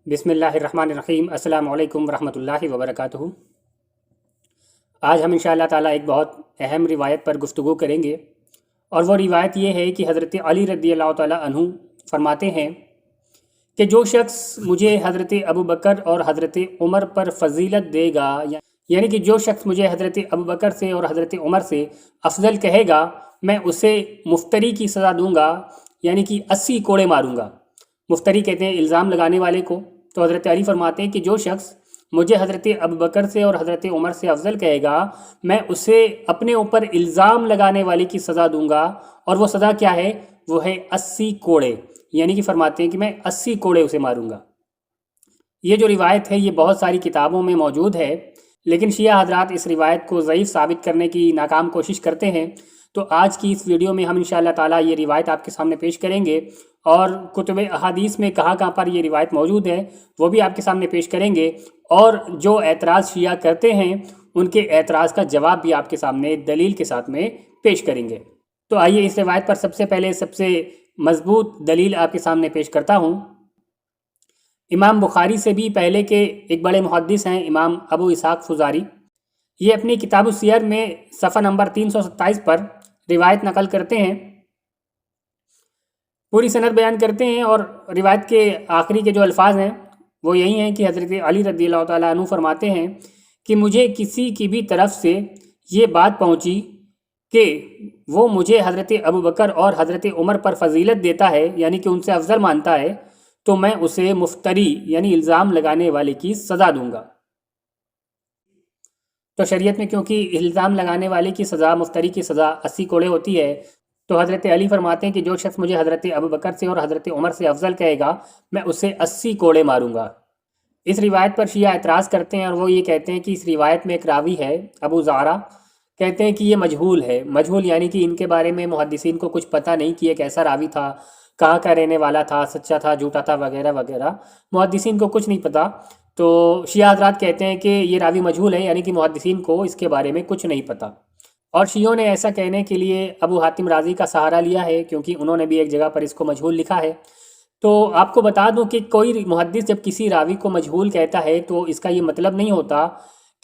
बिस्मिल्लाहिर्रहमानिर्रहीम। अस्सलाम वालेकुम रहमतुल्लाहि व बरकातुहू। आज हम इंशाअल्लाह ताला एक बहुत अहम रिवायत पर गुफ्तगू करेंगे, और वो रिवायत ये है कि हज़रत अली रज़ियल्लाहु ताला अन्हु फरमाते हैं कि जो शख्स मुझे हज़रत अबू बकर और हज़रत उमर पर फजीलत देगा, यानी कि जो शख्स मुझे हज़रत अबू बकर से और हज़रत उमर से अफजल कहेगा, मैं उसे मुफ्तरी की सज़ा दूंगा, यानी कि 80 कोड़े मारूंगा। मुफ्तरी कहते हैं इल्ज़ाम लगाने वाले को। तो हज़रत अली फरमाते हैं कि जो शख्स मुझे हज़रत अबू बकर से और हज़रत उमर से अफजल कहेगा, मैं उसे अपने ऊपर इल्ज़ाम लगाने वाले की सज़ा दूंगा। और वो सज़ा क्या है? वो है 80 कोड़े, यानी कि फरमाते हैं कि मैं 80 कोड़े उसे मारूंगा। ये जो रिवायत है ये बहुत सारी किताबों में मौजूद है, लेकिन शिया हज़रात इस रिवायत को ज़ईफ़ साबित करने की नाकाम कोशिश करते हैं। तो आज की इस वीडियो में हम इंशाअल्लाह ताला ये रिवायत आपके सामने पेश करेंगे, और कुतुब अहादीस में कहाँ कहाँ पर ये रिवायत मौजूद है वो भी आपके सामने पेश करेंगे, और जो एतराज़ शिया करते हैं उनके एतराज़ का जवाब भी आपके सामने दलील के साथ में पेश करेंगे। तो आइए इस रिवायत पर सबसे पहले सबसे मजबूत दलील आपके सामने पेश करता हूँ। इमाम बुखारी से भी पहले के एक बड़े मुहद्दिस हैं इमाम अबू इसहाक़ फ़ुज़ारी। ये अपनी किताब सियर में सफ़ा नंबर 327 पर रिवायत नकल करते हैं, पूरी सनद बयान करते हैं, और रिवायत के आखिरी के जो अल्फाज हैं वो यही हैं कि हज़रत अली रज़ियल्लाहु ताला अन्हु फरमाते हैं कि मुझे किसी की भी तरफ से ये बात पहुंची कि वो मुझे हज़रत अबू बकर और हज़रत उमर पर फजीलत देता है, यानी कि उनसे अफजल मानता है, तो मैं उसे मुफ्तरी यानी इल्ज़ाम लगाने वाले की सज़ा दूंगा। तो शरीयत में क्योंकि इल्ज़ाम लगाने वाले की सज़ा, मुफ्तरी की सज़ा 80 कोड़े होती है, तो हज़रत अली फरमाते हैं कि जो शख्स मुझे हज़रत अबू बकर से और हज़रत उमर से अफजल कहेगा, मैं उससे 80 कोड़े मारूंगा। इस रिवायत पर शिया एतराज़ करते हैं, और वो ये कहते हैं कि इस रिवायत में एक रावी है अबू ज़ारा, कहते हैं कि ये मजहूल है। मजहूल यानी कि इनके बारे में मुहद्दिसीन को कुछ पता नहीं कि ये कैसा रावी था, कहाँ का रहने वाला था, सच्चा था, झूठा था, वगैरह वगैरह, मुहद्दिसीन को कुछ नहीं पता। तो शिया हज़रात कहते हैं कि ये रावी मजहूल है, यानी कि मुहद्दिसीन को इसके बारे में कुछ नहीं पता। और शियों ने ऐसा कहने के लिए अबू हातिम राज़ी का सहारा लिया है, क्योंकि उन्होंने भी एक जगह पर इसको मजहूल लिखा है। तो आपको बता दूं कि कोई मुहद्दिस जब किसी रावी को मजहूल कहता है तो इसका ये मतलब नहीं होता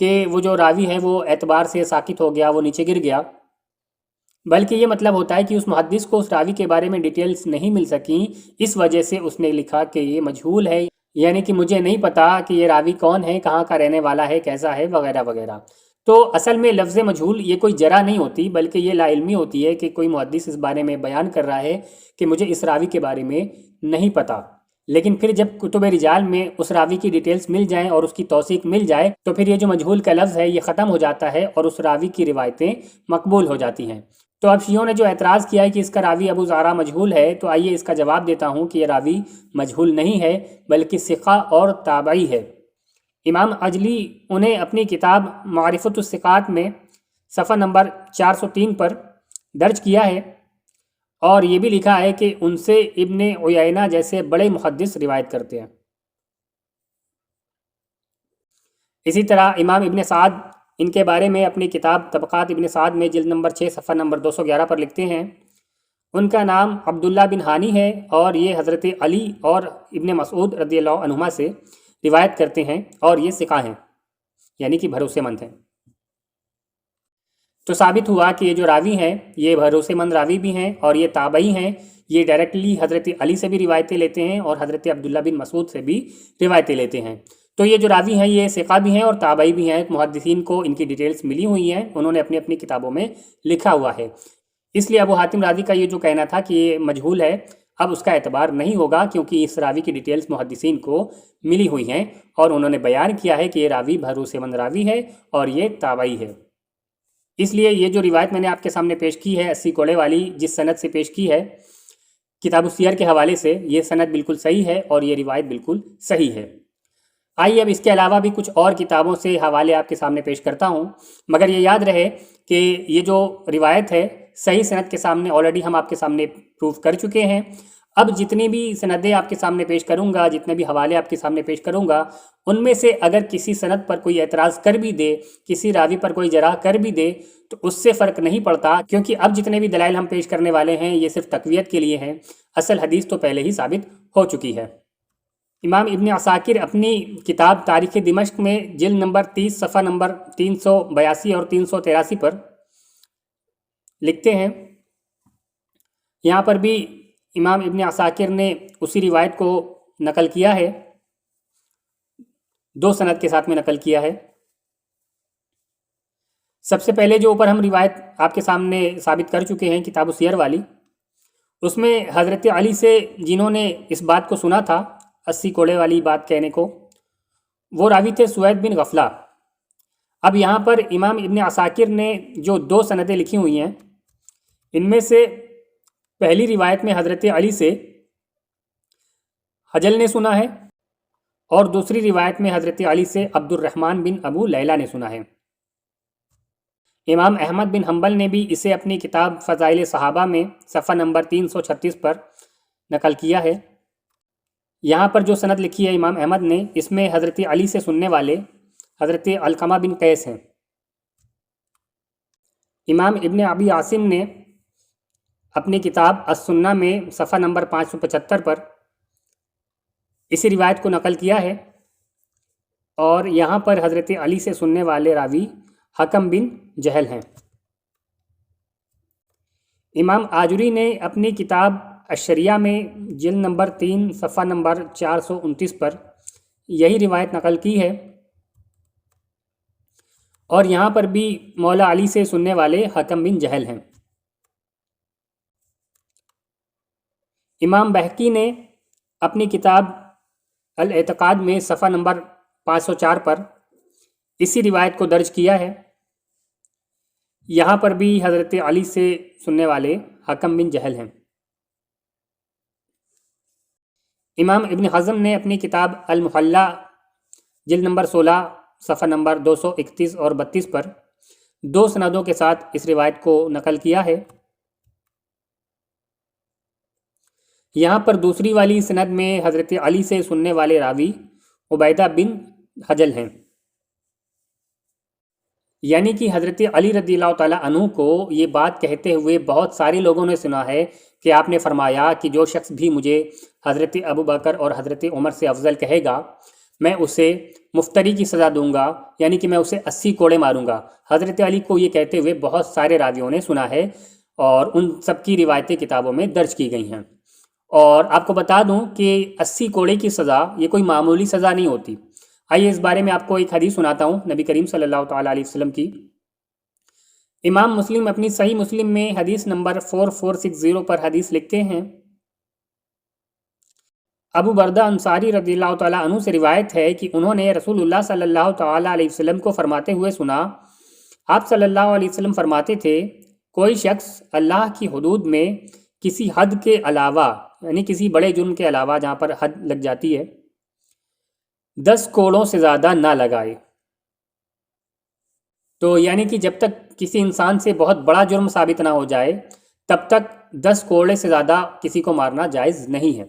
कि वो जो रावी है वो एतबार से साकित हो गया, वो नीचे गिर गया, बल्कि ये मतलब होता है कि उस मुहद्दिस को उस रावी के बारे में डिटेल्स नहीं मिल सकी, इस वजह से उसने लिखा कि ये मजहूल है, यानी कि मुझे नहीं पता कि ये रावी कौन है, कहाँ का रहने वाला है, कैसा है, वगैरह वगैरह। तो असल में लफ्ज़ मजहूल ये कोई जरा नहीं होती, बल्कि ये लाइल्मी होती है कि कोई मुहद्दिस इस बारे में बयान कर रहा है कि मुझे इस रावी के बारे में नहीं पता। लेकिन फिर जब कुतुब रिजाल में उस रावी की डिटेल्स मिल जाएं और उसकी तौसीक मिल जाए, तो फिर ये जो मजहूल का लफ्ज़ है ये ख़त्म हो जाता है और उस रावी की रिवायतें मकबूल हो जाती हैं। तो अब शियों ने जो एतराज़ किया है कि इसका रावी अबू ज़ारा मजहूल है, तो आइए इसका जवाब देता हूँ कि ये रावी मजहूल नहीं है, बल्कि सिक़ा और ताबई है। इमाम अजली उन्हें अपनी किताब मारिफतुस सिक़ात में सफ़ा नंबर 403 पर दर्ज किया है, और ये भी लिखा है कि उनसे इब्ने उयैना जैसे बड़े मुहद्दिस रिवायत करते हैं। इसी तरह इमाम इब्ने साद इनके बारे में अपनी किताब तबक़ात इब्ने साद में जिल्द नंबर 6 सफ़ा नंबर 211 पर लिखते हैं, उनका नाम अब्दुल्ला बिन हानी है, और ये हज़रत अली और इब्ने मसूद रज़ियल्लाहु अन्हुमा से रिवायत करते हैं, और ये सिक़ा हैं, यानी कि भरोसेमंद हैं। तो साबित हुआ कि ये जो रावी हैं ये भरोसेमंद रावी भी हैं, और ये ताबई हैं। ये डायरेक्टली हज़रत अली से भी रिवायतें लेते हैं और हज़रत अब्दुल्ला बिन मसूद से भी रिवायतें लेते हैं। तो ये जो रावी हैं ये सिक़ा भी हैं और ताबई भी हैं। मुहद्दिसीन को इनकी डिटेल्स मिली हुई हैं, उन्होंने अपनी अपनी किताबों में लिखा हुआ है। इसलिए अबू हातिम राज़ी का ये जो कहना था कि ये मजहूल है, अब उसका एतबार नहीं होगा, क्योंकि इस रावी की डिटेल्स मुहद्दिसीन को मिली हुई हैं और उन्होंने बयान किया है कि ये रावी भरोसेमंद रावी है और ये ताबई है। इसलिए ये जो रिवायत मैंने आपके सामने पेश की है 80 कोड़े वाली, जिस सनद से पेश की है किताब सियर के हवाले से, ये सनद बिल्कुल सही है और ये रिवायत बिल्कुल सही है। आइए अब इसके अलावा भी कुछ और किताबों से हवाले आपके सामने पेश करता हूँ, मगर ये याद रहे कि ये जो रिवायत है सही सनद के सामने ऑलरेडी हम आपके सामने प्रूव कर चुके हैं। اب جتنی بھی سندیں آپ کے سامنے پیش کروں گا، جتنے بھی حوالے آپ کے سامنے پیش کروں گا، ان میں سے اگر کسی سند پر کوئی اعتراض کر بھی دے، کسی راوی پر کوئی جرح کر بھی دے، تو اس سے فرق نہیں پڑتا، کیونکہ اب جتنے بھی دلائل ہم پیش کرنے والے ہیں یہ صرف تقویت کے لیے ہیں، اصل حدیث تو پہلے ہی ثابت ہو چکی ہے۔ امام ابن عساکر اپنی کتاب تاریخ دمشق میں جلد نمبر 30 صفحہ نمبر 382 اور 383 پر لکھتے ہیں، یہاں پر بھی امام ابن عساکر نے اسی روایت کو نقل کیا ہے، 2 سند کے ساتھ میں نقل کیا ہے۔ سب سے پہلے جو اوپر ہم روایت آپ کے سامنے ثابت کر چکے ہیں کتاب السیر والی، اس میں حضرت علی سے جنہوں نے اس بات کو سنا تھا، 80 کوڑے والی بات کہنے کو، وہ راوی تھے سوید بن غفلہ۔ اب یہاں پر امام ابن عساکر نے جو 2 سندیں لکھی ہوئی ہیں، ان میں سے پہلی روایت میں حضرت علی سے حجل نے سنا ہے، اور دوسری روایت میں حضرت علی سے عبد الرحمن بن ابو لیلہ نے سنا ہے۔ امام احمد بن حنبل نے بھی اسے اپنی کتاب فضائل صحابہ میں صفحہ نمبر 336 پر نقل کیا ہے۔ یہاں پر جو سند لکھی ہے امام احمد نے، اس میں حضرت علی سے سننے والے حضرت علقمہ بن قیس ہیں۔ امام ابن ابی عاصم نے اپنی کتاب السنہ میں صفحہ نمبر 575 پر اسی روایت کو نقل کیا ہے، اور یہاں پر حضرت علی سے سننے والے راوی حکم بن جہل ہیں۔ امام آجری نے اپنی کتاب الشریعہ میں جلد نمبر 3 صفحہ نمبر 429 پر یہی روایت نقل کی ہے، اور یہاں پر بھی مولا علی سے سننے والے حکم بن جہل ہیں۔ امام بہقی نے اپنی کتاب الاعتقاد میں صفحہ نمبر 504 پر اسی روایت کو درج کیا ہے، یہاں پر بھی حضرت علی سے سننے والے حکم بن جہل ہیں۔ امام ابن حزم نے اپنی کتاب المحلہ جلد نمبر 16 صفحہ نمبر 231 اور 32 پر 2 سندوں کے ساتھ اس روایت کو نقل کیا ہے۔ یہاں پر دوسری والی سند میں حضرت علی سے سننے والے راوی عبیدہ بن حجل ہیں، یعنی کہ حضرت علی رضی اللہ تعالیٰ عنہ کو یہ بات کہتے ہوئے بہت سارے لوگوں نے سنا ہے کہ آپ نے فرمایا کہ جو شخص بھی مجھے حضرت ابو بکر اور حضرت عمر سے افضل کہے گا، میں اسے مفتری کی سزا دوں گا، یعنی کہ میں اسے 80 کوڑے ماروں گا۔ حضرت علی کو یہ کہتے ہوئے بہت سارے راویوں نے سنا ہے، اور ان سب کی روایتیں کتابوں میں درج کی گئی ہیں۔ اور آپ کو بتا دوں کہ 80 کوڑے کی سزا یہ کوئی معمولی سزا نہیں ہوتی۔ آئیے اس بارے میں آپ کو ایک حدیث سناتا ہوں نبی کریم صلی اللہ تعالیٰ علیہ وسلم کی۔ امام مسلم اپنی صحیح مسلم میں حدیث نمبر 4460 پر حدیث لکھتے ہیں، ابو بردہ انصاری رضی اللہ تعالیٰ عنہ سے روایت ہے کہ انہوں نے رسول اللہ صلی اللہ تعالیٰ علیہ وسلم کو فرماتے ہوئے سنا۔ آپ صلی اللہ علیہ وسلم فرماتے تھے، کوئی شخص اللہ کی حدود میں کسی حد کے علاوہ، یعنی کسی بڑے جرم کے علاوہ جہاں پر حد لگ جاتی ہے، 10 کوڑوں سے زیادہ نہ لگائے۔ تو یعنی کہ جب تک کسی انسان سے بہت بڑا جرم ثابت نہ ہو جائے، تب تک 10 کوڑے سے زیادہ کسی کو مارنا جائز نہیں ہے۔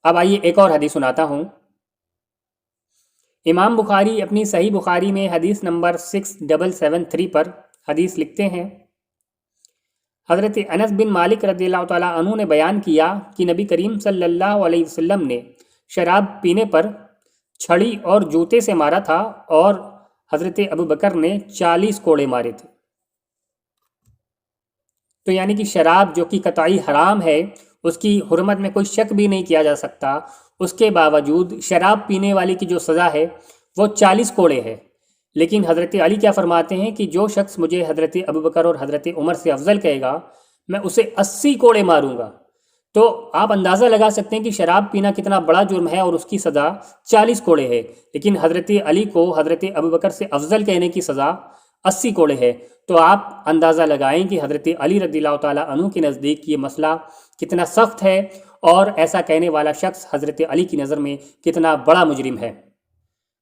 اب آئیے ایک اور حدیث سناتا ہوں۔ امام بخاری اپنی صحیح بخاری میں حدیث نمبر 6773 پر حدیث لکھتے ہیں، حضرت انس بن مالک رضی اللہ تعالیٰ عنہ نے بیان کیا کہ نبی کریم صلی اللہ علیہ وسلم نے شراب پینے پر چھڑی اور جوتے سے مارا تھا، اور حضرت ابو بکر نے 40 کوڑے مارے تھے۔ تو یعنی کہ شراب جو کہ قطعی حرام ہے، اس کی حرمت میں کوئی شک بھی نہیں کیا جا سکتا، اس کے باوجود شراب پینے والے کی جو سزا ہے وہ 40 کوڑے ہے۔ لیکن حضرت علی کیا فرماتے ہیں کہ جو شخص مجھے حضرت ابو بکر اور حضرت عمر سے افضل کہے گا، میں اسے 80 کوڑے ماروں گا۔ تو آپ اندازہ لگا سکتے ہیں کہ شراب پینا کتنا بڑا جرم ہے، اور اس کی سزا 40 کوڑے ہے، لیکن حضرت علی کو حضرت ابو بکر سے افضل کہنے کی سزا 80 کوڑے ہے۔ تو آپ اندازہ لگائیں کہ حضرت علی رضی اللہ تعالیٰ عنہ کے نزدیک یہ مسئلہ کتنا سخت ہے، اور ایسا کہنے والا شخص حضرت علی کی نظر میں کتنا بڑا مجرم ہے۔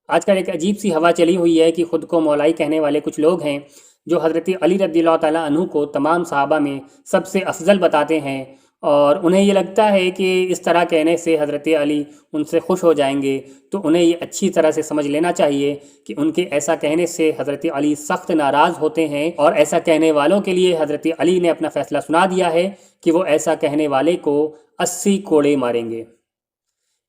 آج کل ایک عجیب سی ہوا چلی ہوئی ہے کہ خود کو مولائی کہنے والے کچھ لوگ ہیں جو حضرت علی رضی اللہ تعالیٰ عنہ کو تمام صحابہ میں سب سے افضل بتاتے ہیں، اور انہیں یہ لگتا ہے کہ اس طرح کہنے سے حضرت علی ان سے خوش ہو جائیں گے، تو انہیں یہ اچھی طرح سے سمجھ لینا چاہیے کہ ان کے ایسا کہنے سے حضرت علی سخت ناراض ہوتے ہیں، اور ایسا کہنے والوں کے لیے حضرت علی نے اپنا فیصلہ سنا دیا ہے کہ وہ ایسا کہنے والے کو 80 کوڑے ماریں گے۔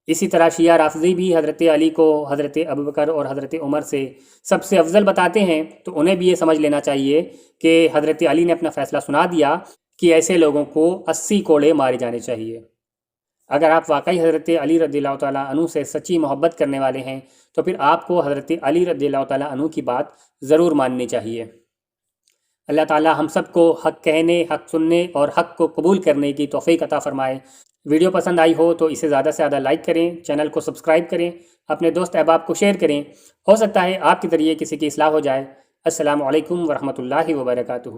اسی طرح شیعہ رافضی بھی حضرت علی کو حضرت ابوبکر اور حضرت عمر سے سب سے افضل بتاتے ہیں، تو انہیں بھی یہ سمجھ لینا چاہیے کہ حضرت علی نے اپنا فیصلہ سنا دیا کہ ایسے لوگوں کو 80 کوڑے مارے جانے چاہیے۔ اگر آپ واقعی حضرت علی رضی اللہ تعالیٰ عنہ سے سچی محبت کرنے والے ہیں تو پھر آپ کو حضرت علی رضی اللہ تعالیٰ عنہ کی بات ضرور ماننی چاہیے۔ اللہ تعالیٰ ہم سب کو حق کہنے، حق سننے اور حق کو قبول کرنے کی توفیق عطا فرمائے۔ ویڈیو پسند آئی ہو تو اسے زیادہ سے زیادہ لائک کریں، چینل کو سبسکرائب کریں، اپنے دوست احباب کو شیئر کریں، ہو سکتا ہے آپ کے ذریعے کسی کی اصلاح ہو جائے۔ السلام علیکم ورحمۃ اللہ وبرکاتہ۔